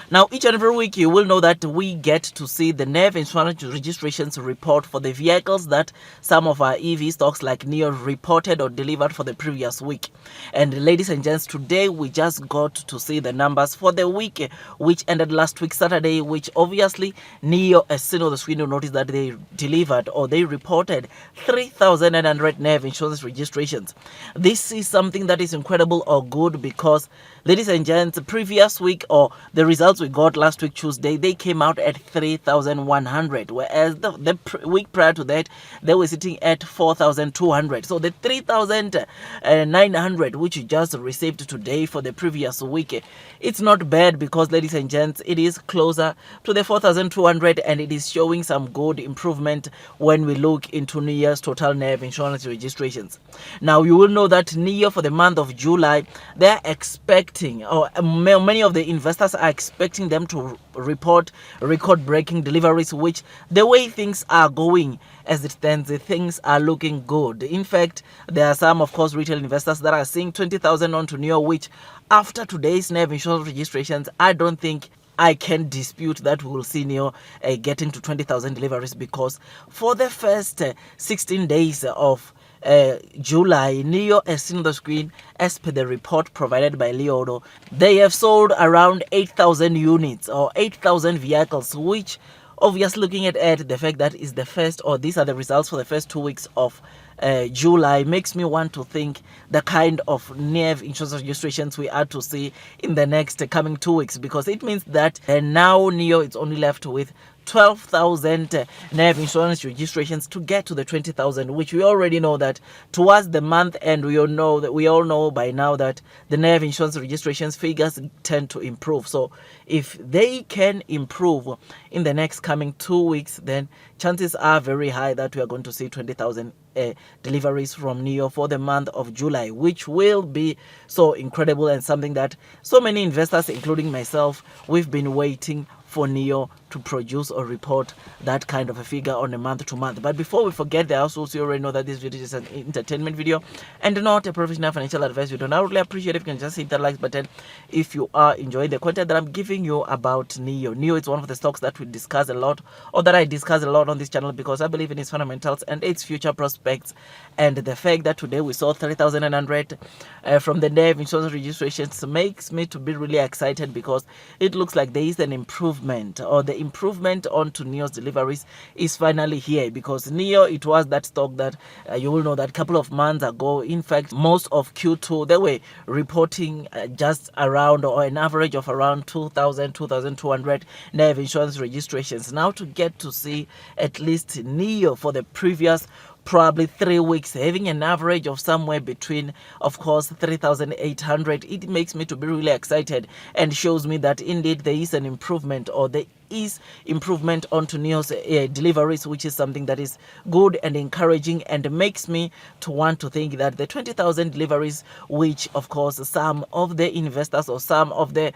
Now, each and every week, you will know that we get to see the NEV insurance registrations report for the vehicles that some of our EV stocks like Nio reported or delivered for the previous week. And ladies and gents, today we just got to see the numbers for the week which ended last week Saturday, which obviously Nio, as seen on the screen, you notice that they delivered or they reported 3,900 NEV insurance registrations. This is something that is incredible or good because, ladies and gents, previous week or the results we got last week Tuesday, they came out at 3,100, whereas the week prior to that they were sitting at 4,200. So the 3,900 which you just received today for the previous week, it's not bad because, ladies and gents, it is closer to the 4,200 and it is showing some good improvement when we look into New Year's total NEV insurance registrations. Now, you will know that Nio for the month of July, they're expecting, or many of the investors are expecting them to report record-breaking deliveries, which the way things are going as it stands, things are looking good. In fact, there are some, of course, retail investors that are seeing 20,000 onto Nio, which after today's NEV insurance registrations, I don't think I can dispute that we will see Nio getting to 20,000 deliveries, because for the first 16 days of July, Nio, as seen on the screen, as per the report provided by Leodo, they have sold around 8,000 units or 8,000 vehicles, which obviously, looking at the fact that is the first, or these are the results for the first 2 weeks of July, makes me want to think the kind of NEV insurance registrations we are to see in the next coming 2 weeks, because it means that now Nio is only left with 12,000 NEV insurance registrations to get to the 20,000, which we already know that towards the month end, we all know by now that the NEV insurance registrations figures tend to improve. So if they can improve in the next coming 2 weeks, then chances are very high that we are going to see 20,000 deliveries from Nio for the month of July, which will be so incredible and something that so many investors, including myself, we've been waiting for Nio to produce or report that kind of a figure on a month to month. But before we forget, I also already know that this video is an entertainment video and not a professional financial advice video. And I would really appreciate if you can just hit the like button if you are enjoying the content that I'm giving you about Nio. Nio is one of the stocks that we discuss a lot, or that I discuss a lot on this channel, because I believe in its fundamentals and its future prospects. And the fact that today we saw 3,900 from the NEV insurance registrations makes me to be really excited, because it looks like there is an improvement, or the improvement onto Nio's deliveries is finally here. Because Nio, it was that stock that you will know that a couple of months ago, in fact most of Q2, they were reporting just around, or an average of around 2,000 2,200 NEV insurance registrations. Now to get to see at least Nio for the previous probably 3 weeks having an average of somewhere between, of course, 3,800, it makes me to be really excited and shows me that indeed there is an improvement, or there is improvement onto Nio's deliveries, which is something that is good and encouraging, and makes me to want to think that the 20,000 deliveries, which of course some of the investors or some of the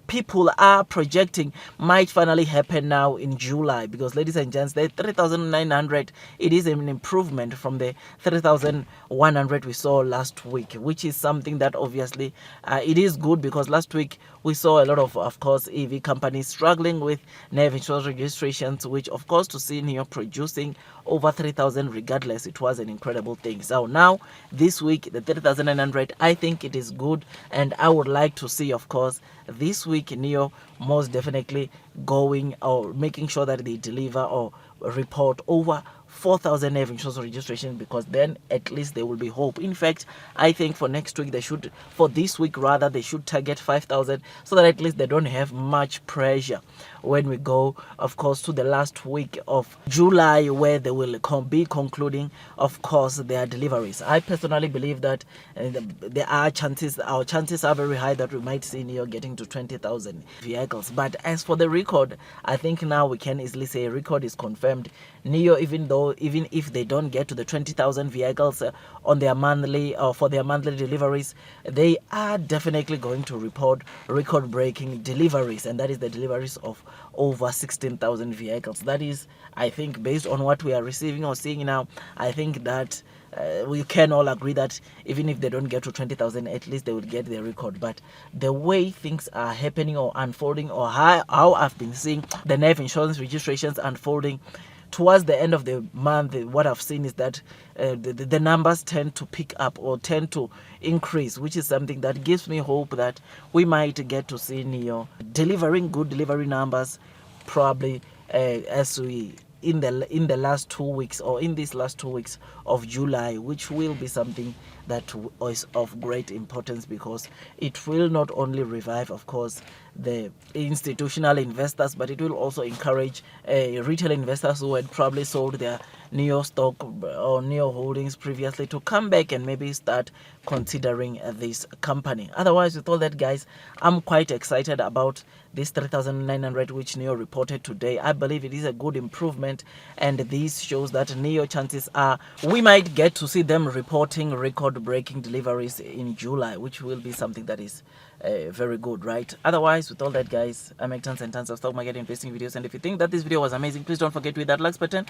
people are projecting, might finally happen now in July. Because, ladies and gents, the 3,900, it is an improvement from the 3,100 we saw last week, which is something that obviously it is good, because last week we saw a lot of course, EV companies struggling with NEV insurance registrations, which of course to see Nio producing over 3,000 regardless, it was an incredible thing. So now this week, the 3,900, I think it is good, and I would like to see, of course, this week Nio most definitely going or making sure that they deliver or report over 4,000 NEV insurance registration, because then at least there will be hope. In fact, I think for next week they should, for this week rather, they should target 5,000, so that at least they don't have much pressure when we go, of course, to the last week of July, where they will be concluding, of course, their deliveries. I personally believe that our chances are very high that we might see Nio getting to 20,000 vehicles. But as for the record, I think now we can easily say a record is confirmed. Nio, even if they don't get to the 20,000 vehicles on their monthly or for their monthly deliveries, they are definitely going to report record-breaking deliveries, and that is the deliveries of over 16,000 vehicles. That is, I think, based on what we are receiving or seeing now, I think that we can all agree that even if they don't get to 20,000, at least they will get their record. But the way things are happening or unfolding, or how I've been seeing the life insurance registrations unfolding towards the end of the month, what I've seen is that the numbers tend to pick up or tend to increase, which is something that gives me hope that we might get to see Nio delivering good delivery numbers, probably as we in the last 2 weeks, or in these last 2 weeks of July, which will be something that is of great importance, because it will not only revive, of course, the institutional investors, but it will also encourage retail investors who had probably sold their Nio stock or Nio holdings previously to come back and maybe start considering this company. Otherwise, with all that, guys, I'm quite excited about this 3,900 which Nio reported today. I believe it is a good improvement, and this shows that Nio, chances are we might get to see them reporting record-breaking deliveries in July, which will be something that is very good, right? Otherwise, with all that, guys, I make tons and tons of stock market investing videos, and if you think that this video was amazing, please don't forget to hit that like button,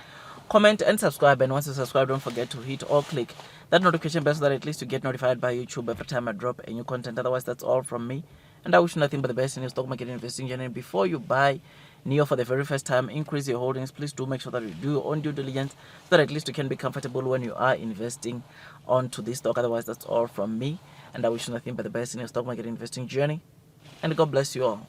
comment and subscribe. And once you subscribe, don't forget to hit or click that notification bell so that at least you get notified by YouTube every time I drop a new content. Otherwise, that's all from me, and I wish you nothing but the best in your stock market investing journey. Before you buy Nio for the very first time, increase your holdings. Please do make sure that you do your own due diligence so that at least you can be comfortable when you are investing onto this stock. Otherwise, that's all from me, and I wish you nothing but the best in your stock market investing journey, and God bless you all.